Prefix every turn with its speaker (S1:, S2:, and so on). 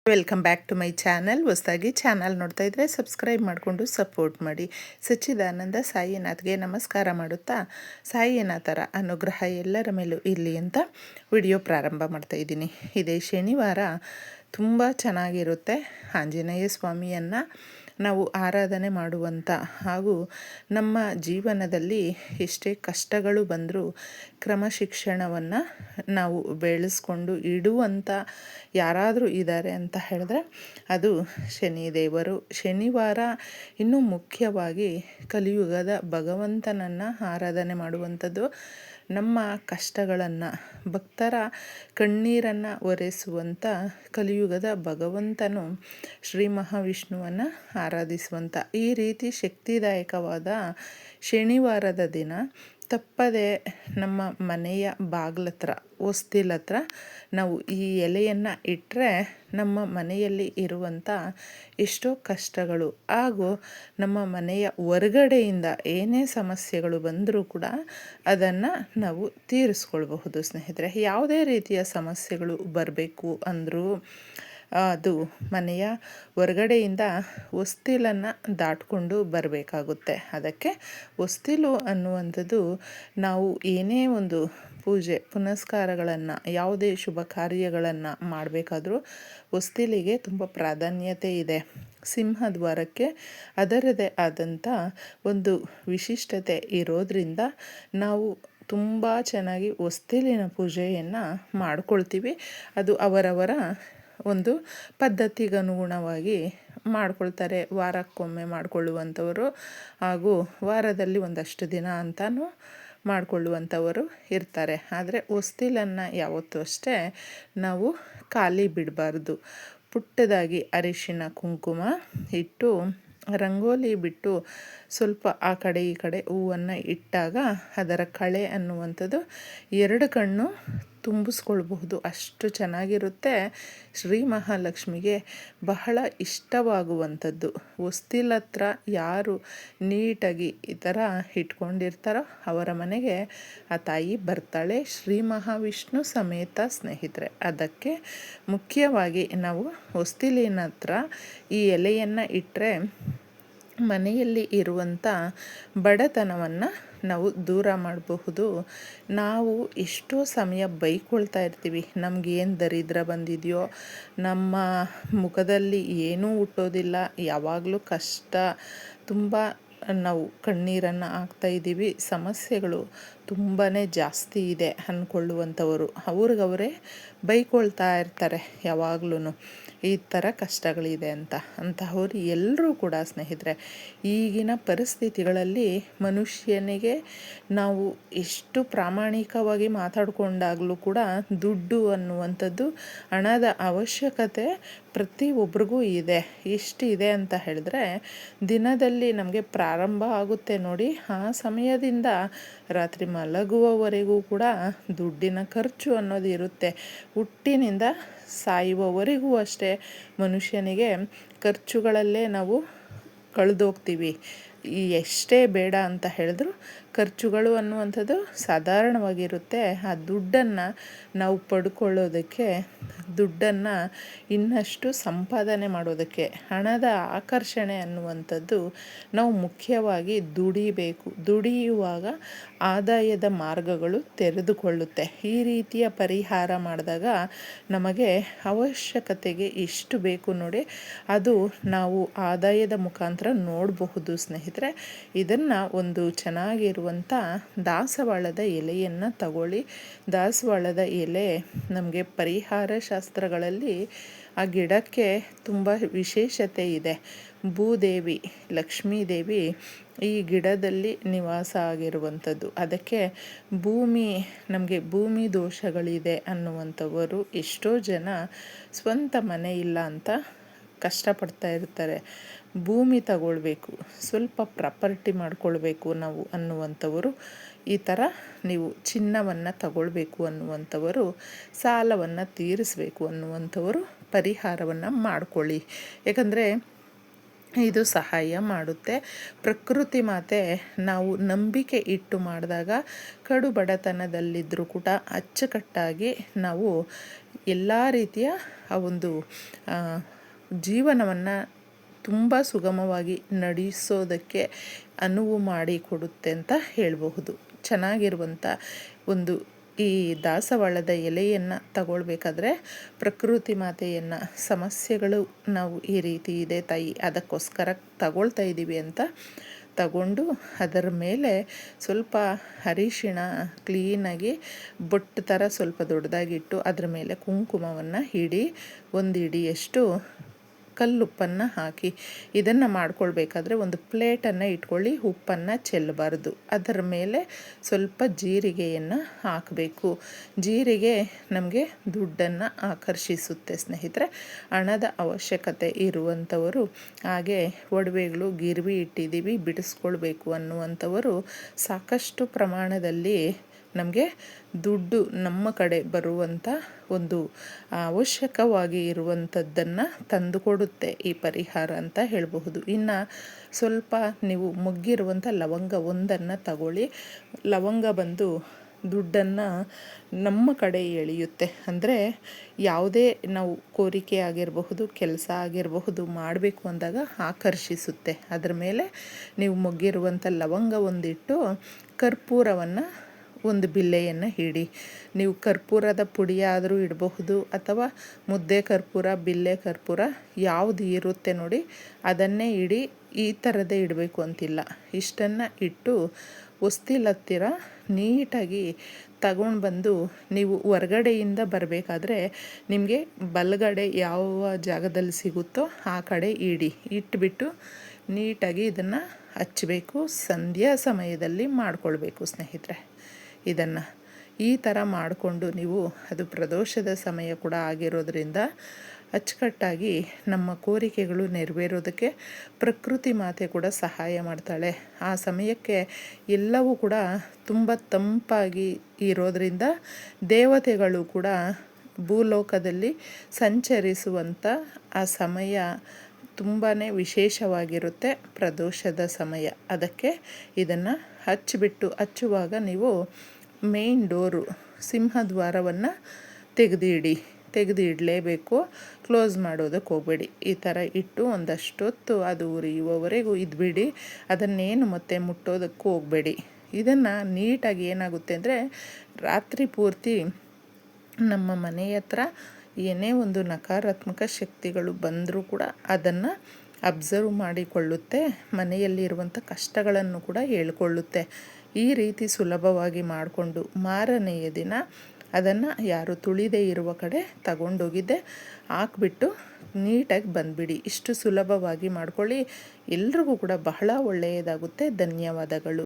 S1: Welcome back to my channel. ಹೊಸದಾಗಿ channel ನೋಡ್ತಾ ಇದ್ದರೆ ಸಬ್ಸ್ಕ್ರೈಬ್ ಮಾಡಿಕೊಂಡು ಸಪೋರ್ಟ್ ಮಾಡಿ. ಸಚ್ಚಿದಾನಂದ ಸಾಯಿನಾಥ್ಗೆ ನಮಸ್ಕಾರ ಮಾಡುತ್ತಾ ಸಾಯಿನಾಥರ ಅನುಗ್ರಹ ಎಲ್ಲರ ಮೇಲೂ ಇರಲಿ ಅಂತ ವಿಡಿಯೋ ಪ್ರಾರಂಭ ಮಾಡ್ತಾ ಇದ್ದೀನಿ. ಇದೇ ಶನಿವಾರ ತುಂಬ ಚೆನ್ನಾಗಿರುತ್ತೆ. ಆಂಜನೇಯ ಸ್ವಾಮಿಯನ್ನು ನಾವು ಆರಾಧನೆ ಮಾಡುವಂಥ ಹಾಗೂ ನಮ್ಮ ಜೀವನದಲ್ಲಿ ಎಷ್ಟೇ ಕಷ್ಟಗಳು ಬಂದರೂ ಕ್ರಮಶಿಕ್ಷಣವನ್ನು ನಾವು ಬೆಳೆಸ್ಕೊಂಡು ಇಡುವಂಥ ಯಾರಾದರೂ ಇದ್ದಾರೆ ಅಂತ ಹೇಳಿದ್ರೆ ಅದು ಶನಿದೇವರು. ಶನಿವಾರ ಇನ್ನೂ ಮುಖ್ಯವಾಗಿ ಕಲಿಯುಗದ ಭಗವಂತನನ್ನು ಆರಾಧನೆ ಮಾಡುವಂಥದ್ದು. ನಮ್ಮ ಕಷ್ಟಗಳನ್ನು ಭಕ್ತರ ಕಣ್ಣೀರನ್ನು ಒರೆಸುವಂಥ ಕಲಿಯುಗದ ಭಗವಂತನು ಶ್ರೀ ಮಹಾವಿಷ್ಣುವನ್ನು ಆರಾಧಿಸುವಂಥ ಈ ರೀತಿ ಶಕ್ತಿದಾಯಕವಾದ ಶನಿವಾರದ ದಿನ ತಪ್ಪದೆ ನಮ್ಮ ಮನೆಯ ಬಾಗಿಲತ್ರ ಹೊಸ್ತಿಲತ್ರ ನಾವು ಈ ಎಲೆಯನ್ನು ಇಟ್ಟರೆ ನಮ್ಮ ಮನೆಯಲ್ಲಿ ಇರುವಂಥ ಎಷ್ಟೋ ಕಷ್ಟಗಳು ಹಾಗೂ ನಮ್ಮ ಮನೆಯ ಹೊರಗಡೆಯಿಂದ ಏನೇ ಸಮಸ್ಯೆಗಳು ಬಂದರೂ ಕೂಡ ಅದನ್ನು ನಾವು ತೀರಿಸ್ಕೊಳ್ಬಹುದು ಸ್ನೇಹಿತರೆ. ಯಾವುದೇ ರೀತಿಯ ಸಮಸ್ಯೆಗಳು ಬರಬೇಕು ಅಂದರೂ ಅದು ಮನೆಯ ಹೊರಗಡೆಯಿಂದ ಹೊಸ್ತಿಲನ್ನು ದಾಟಿಕೊಂಡು ಬರಬೇಕಾಗುತ್ತೆ. ಅದಕ್ಕೆ ಹೊಸ್ತಿಲು ಅನ್ನುವಂಥದ್ದು ನಾವು ಏನೇ ಒಂದು ಪೂಜೆ ಪುನಸ್ಕಾರಗಳನ್ನು ಯಾವುದೇ ಶುಭ ಕಾರ್ಯಗಳನ್ನು ಮಾಡಬೇಕಾದ್ರೂ ಹೊಸ್ತಿಲಿಗೆ ತುಂಬ ಪ್ರಾಧಾನ್ಯತೆ ಇದೆ. ಸಿಂಹದ್ವಾರಕ್ಕೆ ಅದರದೇ ಆದಂಥ ಒಂದು ವಿಶಿಷ್ಟತೆ ಇರೋದರಿಂದ ನಾವು ತುಂಬ ಚೆನ್ನಾಗಿ ಹೊಸ್ತಿಲಿನ ಪೂಜೆಯನ್ನು ಮಾಡ್ಕೊಳ್ತೀವಿ. ಅದು ಅವರವರ ಒಂದು ಪದ್ಧತಿಗನುಗುಣವಾಗಿ ಮಾಡ್ಕೊಳ್ತಾರೆ. ವಾರಕ್ಕೊಮ್ಮೆ ಮಾಡಿಕೊಳ್ಳುವಂಥವರು ಹಾಗೂ ವಾರದಲ್ಲಿ ಒಂದಷ್ಟು ದಿನ ಅಂತಲೂ ಮಾಡಿಕೊಳ್ಳುವಂಥವರು ಇರ್ತಾರೆ. ಆದರೆ ಹೊಸ್ತಿಲನ್ನು ಯಾವತ್ತೂ ಅಷ್ಟೇ ನಾವು ಖಾಲಿ ಬಿಡಬಾರ್ದು. ಪುಟ್ಟದಾಗಿ ಅರಿಶಿನ ಕುಂಕುಮ ಇಟ್ಟು ರಂಗೋಲಿ ಬಿಟ್ಟು ಸ್ವಲ್ಪ ಆ ಕಡೆ ಈ ಕಡೆ ಹೂವನ್ನು ಇಟ್ಟಾಗ ಅದರ ಕಳೆ ಅನ್ನುವಂಥದ್ದು 2 ಕಣ್ಣು ತುಂಬಿಸ್ಕೊಳ್ಬಹುದು. ಅಷ್ಟು ಚೆನ್ನಾಗಿರುತ್ತೆ. ಶ್ರೀ ಮಹಾಲಕ್ಷ್ಮಿಗೆ ಬಹಳ ಇಷ್ಟವಾಗುವಂಥದ್ದು. ಹೊಸ್ತಿಲ ಹತ್ರ ಯಾರು ನೀಟಾಗಿ ಈ ಥರ ಇಟ್ಕೊಂಡಿರ್ತಾರೋ ಅವರ ಮನೆಗೆ ಆ ತಾಯಿ ಬರ್ತಾಳೆ, ಶ್ರೀ ಮಹಾವಿಷ್ಣು ಸಮೇತ ಸ್ನೇಹಿತರೆ. ಅದಕ್ಕೆ ಮುಖ್ಯವಾಗಿ ನಾವು ಹೊಸ್ತಿಲಿನ ಹತ್ರ ಈ ಎಲೆಯನ್ನು ಇಟ್ಟರೆ ಮನೆಯಲ್ಲಿ ಇರುವಂಥ ಬಡತನವನ್ನು ನಾವು ದೂರ ಮಾಡಬಹುದು. ನಾವು ಎಷ್ಟೋ ಸಮಯ ಬೈಕೊಳ್ತಾ ಇರ್ತೀವಿ, ನಮಗೇನು ದರಿದ್ರ ಬಂದಿದೆಯೋ, ನಮ್ಮ ಮುಖದಲ್ಲಿ ಏನೂ ಹುಟ್ಟೋದಿಲ್ಲ, ಯಾವಾಗಲೂ ಕಷ್ಟ, ತುಂಬ ನಾವು ಕಣ್ಣೀರನ್ನು ಹಾಕ್ತಾಯಿದ್ದೀವಿ, ಸಮಸ್ಯೆಗಳು ತುಂಬಾ ಜಾಸ್ತಿ ಇದೆ ಅಂದ್ಕೊಳ್ಳುವಂಥವರು ಅವ್ರಿಗವರೇ ಬೈಕೊಳ್ತಾ ಇರ್ತಾರೆ ಯಾವಾಗ್ಲೂ ಈ ಥರ ಕಷ್ಟಗಳಿದೆ ಅಂತ. ಅಂತಹವರು ಎಲ್ಲರೂ ಕೂಡ ಸ್ನೇಹಿತರೆ ಈಗಿನ ಪರಿಸ್ಥಿತಿಗಳಲ್ಲಿ ಮನುಷ್ಯನಿಗೆ ನಾವು ಎಷ್ಟು ಪ್ರಾಮಾಣಿಕವಾಗಿ ಮಾತಾಡಿಕೊಂಡಾಗಲೂ ಕೂಡ ದುಡ್ಡು ಅನ್ನುವಂಥದ್ದು, ಹಣದ ಅವಶ್ಯಕತೆ ಪ್ರತಿಯೊಬ್ಬರಿಗೂ ಇದೆ. ಎಷ್ಟಿದೆ ಅಂತ ಹೇಳಿದ್ರೆ ದಿನದಲ್ಲಿ ನಮಗೆ ಪ್ರಾರಂಭ ಆಗುತ್ತೆ ನೋಡಿ, ಆ ಸಮಯದಿಂದ ರಾತ್ರಿ ಮಲಗುವವರೆಗೂ ಕೂಡ ದುಡ್ಡಿನ ಖರ್ಚು ಅನ್ನೋದು ಇರುತ್ತೆ. ಹುಟ್ಟಿನಿಂದ ಸಾಯುವವರೆಗೂ ಅಷ್ಟೇ ಮನುಷ್ಯನಿಗೆ ಖರ್ಚುಗಳಲ್ಲೇ ನಾವು ಕಳೆದೋಗ್ತೀವಿ. ಎಷ್ಟೇ ಬೇಡ ಅಂತ ಹೇಳಿದ್ರು ಖರ್ಚುಗಳು ಅನ್ನುವಂಥದ್ದು ಸಾಧಾರಣವಾಗಿರುತ್ತೆ. ಆ ದುಡ್ಡನ್ನು ನಾವು ಪಡ್ಕೊಳ್ಳೋದಕ್ಕೆ, ದುಡ್ಡನ್ನು ಇನ್ನಷ್ಟು ಸಂಪಾದನೆ ಮಾಡೋದಕ್ಕೆ, ಹಣದ ಆಕರ್ಷಣೆ ಅನ್ನುವಂಥದ್ದು ನಾವು ಮುಖ್ಯವಾಗಿ ದುಡಿಬೇಕು. ದುಡಿಯುವಾಗ ಆದಾಯದ ಮಾರ್ಗಗಳು ತೆರೆದುಕೊಳ್ಳುತ್ತೆ. ಈ ರೀತಿಯ ಪರಿಹಾರ ಮಾಡಿದಾಗ ನಮಗೆ ಅವಶ್ಯಕತೆಗೆ ಎಷ್ಟು ಬೇಕು ನೋಡಿ ಅದು ನಾವು ಆದಾಯದ ಮುಖಾಂತರ ನೋಡಬಹುದು ಸ್ನೇಹಿತರೆ. ಇದನ್ನು ಒಂದು ಚೆನ್ನಾಗಿರುವಂಥ ದಾಸವಾಳದ ಎಲೆಯನ್ನು ತಗೊಳ್ಳಿ. ದಾಸವಾಳದ ಎಲೆ ನಮಗೆ ಪರಿಹಾರ ಶಾಸ್ತ್ರಗಳಲ್ಲಿ ಆ ಗಿಡಕ್ಕೆ ತುಂಬ ವಿಶೇಷತೆ ಇದೆ. ಭೂದೇವಿ ಲಕ್ಷ್ಮೀದೇವಿ ಈ ಗಿಡದಲ್ಲಿ ನಿವಾಸ ಆಗಿರುವಂಥದ್ದು. ಅದಕ್ಕೆ ನಮಗೆ ಭೂಮಿ ದೋಷಗಳಿದೆ ಅನ್ನುವಂಥವರು ಎಷ್ಟೋ ಜನ ಸ್ವಂತ ಮನೆ ಇಲ್ಲ ಅಂತ ಕಷ್ಟಪಡ್ತಾ ಇರ್ತಾರೆ. ಭೂಮಿ ತಗೊಳ್ಬೇಕು, ಸ್ವಲ್ಪ ಪ್ರಾಪರ್ಟಿ ಮಾಡ್ಕೊಳ್ಬೇಕು ನಾವು ಅನ್ನುವಂಥವರು, ಈ ಥರ ನೀವು ಚಿನ್ನವನ್ನು ತಗೊಳ್ಬೇಕು ಅನ್ನುವಂಥವರು, ಸಾಲವನ್ನು ತೀರಿಸಬೇಕು ಅನ್ನುವಂಥವರು ಪರಿಹಾರವನ್ನು ಮಾಡ್ಕೊಳ್ಳಿ. ಯಾಕಂದರೆ ಇದು ಸಹಾಯ ಮಾಡುತ್ತೆ. ಪ್ರಕೃತಿ ಮಾತೆ ನಾವು ನಂಬಿಕೆ ಇಟ್ಟು ಮಾಡಿದಾಗ ಕಡು ಬಡತನದಲ್ಲಿದ್ದರೂ ಕೂಡ ಅಚ್ಚುಕಟ್ಟಾಗಿ ನಾವು ಎಲ್ಲ ರೀತಿಯ ಆ ಒಂದು ಜೀವನವನ್ನು ತುಂಬ ಸುಗಮವಾಗಿ ನಡೆಸೋದಕ್ಕೆ ಅನುವು ಮಾಡಿಕೊಡುತ್ತೆ ಅಂತ ಹೇಳಬಹುದು. ಚೆನ್ನಾಗಿರುವಂಥ ಒಂದು ಈ ದಾಸವಾಳದ ಎಲೆಯನ್ನು ತಗೊಳ್ಬೇಕಾದ್ರೆ ಪ್ರಕೃತಿ ಮಾತೆಯನ್ನು ಸಮಸ್ಯೆಗಳು ನಾವು ಈ ರೀತಿ ಇದೆ ತಾಯಿ, ಅದಕ್ಕೋಸ್ಕರ ತಗೊಳ್ತಾ ಇದ್ದೀವಿ ಅಂತ ತಗೊಂಡು ಅದರ ಮೇಲೆ ಸ್ವಲ್ಪ ಅರಿಶಿಣ ಕ್ಲೀನಾಗಿ ಬೊಟ್ಟು ಥರ ಸ್ವಲ್ಪ ದೊಡ್ಡದಾಗಿಟ್ಟು ಅದರ ಮೇಲೆ ಕುಂಕುಮವನ್ನು ಇಡಿ, ಒಂದು ಹಿಡಿಯಷ್ಟು ಕಲ್ಲುಪ್ಪನ್ನು ಹಾಕಿ ಇದನ್ನು ಮಾಡ್ಕೊಳ್ಬೇಕಾದ್ರೆ ಒಂದು ಪ್ಲೇಟನ್ನು ಇಟ್ಕೊಳ್ಳಿ. ಉಪ್ಪನ್ನು ಚೆಲ್ಲಬಾರ್ದು. ಅದರ ಮೇಲೆ ಸ್ವಲ್ಪ ಜೀರಿಗೆಯನ್ನು ಹಾಕಬೇಕು. ಜೀರಿಗೆ ನಮಗೆ ದುಡ್ಡನ್ನು ಆಕರ್ಷಿಸುತ್ತೆ ಸ್ನೇಹಿತರೆ. ಹಣದ ಅವಶ್ಯಕತೆ ಇರುವಂಥವರು, ಹಾಗೆ ಒಡವೆಗಳು ಗಿರ್ವಿ ಇಟ್ಟಿದ್ದೀವಿ ಬಿಡಿಸ್ಕೊಳ್ಬೇಕು ಅನ್ನುವಂಥವರು ಸಾಕಷ್ಟು ಪ್ರಮಾಣದಲ್ಲಿ ನಮಗೆ ದುಡ್ಡು ನಮ್ಮ ಕಡೆ ಬರುವಂಥ ಒಂದು ಅವಶ್ಯಕವಾಗಿ ಇರುವಂಥದ್ದನ್ನು ತಂದುಕೊಡುತ್ತೆ ಈ ಪರಿಹಾರ ಅಂತ ಹೇಳಬಹುದು. ಇನ್ನು ಸ್ವಲ್ಪ ನೀವು ಮೊಗ್ಗಿರುವಂಥ ಲವಂಗ ಒಂದನ್ನು ತಗೊಳ್ಳಿ. ಲವಂಗ ಬಂದು ದುಡ್ಡನ್ನು ನಮ್ಮ ಕಡೆ ಎಳೆಯುತ್ತೆ. ಅಂದರೆ ಯಾವುದೇ ನಾವು ಕೋರಿಕೆ ಆಗಿರಬಹುದು, ಕೆಲಸ ಆಗಿರಬಹುದು ಮಾಡಬೇಕು ಅಂದಾಗ ಆಕರ್ಷಿಸುತ್ತೆ. ಅದರ ಮೇಲೆ ನೀವು ಮೊಗ್ಗಿರುವಂಥ ಲವಂಗ ಒಂದಿಟ್ಟು ಕರ್ಪೂರವನ್ನು ಒಂದು ಬಿಲ್ಲೆಯನ್ನು ಇಡಿ. ನೀವು ಕರ್ಪೂರದ ಪುಡಿಯಾದರೂ ಇಡಬಹುದು, ಅಥವಾ ಮುದ್ದೆ ಕರ್ಪೂರ, ಬಿಲ್ಲೆ ಕರ್ಪೂರ ಯಾವುದು ಇರುತ್ತೆ ನೋಡಿ ಅದನ್ನೇ ಇಡಿ. ಈ ಥರದೇ ಇಡಬೇಕು ಅಂತಿಲ್ಲ. ಇಷ್ಟನ್ನು ಇಟ್ಟು ಹೊಸ್ತಿಲತ್ತಿರ ನೀಟಾಗಿ ತಗೊಂಡು ಬಂದು ನೀವು ಹೊರ್ಗಡೆಯಿಂದ ಬರಬೇಕಾದ್ರೆ ನಿಮಗೆ ಬಲಗಡೆ ಯಾವ ಜಾಗದಲ್ಲಿ ಸಿಗುತ್ತೋ ಆ ಕಡೆ ಇಡಿ. ಇಟ್ಬಿಟ್ಟು ನೀಟಾಗಿ ಇದನ್ನು ಹಚ್ಚಬೇಕು. ಸಂಧ್ಯಾ ಸಮಯದಲ್ಲಿ ಮಾಡಿಕೊಳ್ಬೇಕು ಸ್ನೇಹಿತರೆ. ಇದನ್ನು ಈ ಥರ ಮಾಡಿಕೊಂಡು ನೀವು, ಅದು ಪ್ರದೋಷದ ಸಮಯ ಕೂಡ ಆಗಿರೋದ್ರಿಂದ ಅಚ್ಚುಕಟ್ಟಾಗಿ ನಮ್ಮ ಕೋರಿಕೆಗಳು ನೆರವೇರೋದಕ್ಕೆ ಪ್ರಕೃತಿ ಮಾತೆ ಕೂಡ ಸಹಾಯ ಮಾಡ್ತಾಳೆ. ಆ ಸಮಯಕ್ಕೆ ಎಲ್ಲವೂ ಕೂಡ ತುಂಬ ತಂಪಾಗಿ ಇರೋದರಿಂದ ದೇವತೆಗಳು ಕೂಡ ಭೂಲೋಕದಲ್ಲಿ ಸಂಚರಿಸುವಂಥ ಆ ಸಮಯ ತುಂಬಾ ವಿಶೇಷವಾಗಿರುತ್ತೆ, ಪ್ರದೋಷದ ಸಮಯ. ಅದಕ್ಕೆ ಇದನ್ನು ಹಚ್ಚುವಾಗ ನೀವು ಮೇನ್ ಡೋರು ಸಿಂಹದ್ವಾರವನ್ನು ತೆಗೆದು ಇಡಲೇಬೇಕು. ಕ್ಲೋಸ್ ಮಾಡೋದಕ್ಕೆ ಹೋಗಬೇಡಿ. ಈ ಥರ ಇಟ್ಟು ಒಂದಷ್ಟೊತ್ತು ಅದು ಉರಿಯುವವರೆಗೂ ಇದ್ಬಿಡಿ. ಅದನ್ನೇನು ಮತ್ತೆ ಮುಟ್ಟೋದಕ್ಕೂ ಹೋಗಬೇಡಿ. ಇದನ್ನು ನೀಟಾಗಿ ಏನಾಗುತ್ತೆ ಅಂದರೆ ರಾತ್ರಿ ಪೂರ್ತಿ ನಮ್ಮ ಮನೆಯ ಹತ್ರ ಏನೇ ಒಂದು ನಕಾರಾತ್ಮಕ ಶಕ್ತಿಗಳು ಬಂದರೂ ಕೂಡ ಅದನ್ನು ಅಬ್ಸರ್ವ್ ಮಾಡಿಕೊಳ್ಳುತ್ತೆ. ಮನೆಯಲ್ಲಿರುವಂಥ ಕಷ್ಟಗಳನ್ನು ಕೂಡ ಹೇಳ್ಕೊಳ್ಳುತ್ತೆ. ಈ ರೀತಿ ಸುಲಭವಾಗಿ ಮಾಡಿಕೊಂಡು ಮಾರನೆಯ ದಿನ ಅದನ್ನು ಯಾರು ತುಳಿದೇ ಇರುವ ಕಡೆ ತಗೊಂಡೋಗಿದ್ದೆ ಹಾಕ್ಬಿಟ್ಟು ನೀಟಾಗಿ ಬಂದುಬಿಡಿ. ಇಷ್ಟು ಸುಲಭವಾಗಿ ಮಾಡ್ಕೊಳ್ಳಿ. ಎಲ್ರಿಗೂ ಕೂಡ ಬಹಳ ಒಳ್ಳೆಯದಾಗುತ್ತೆ. ಧನ್ಯವಾದಗಳು.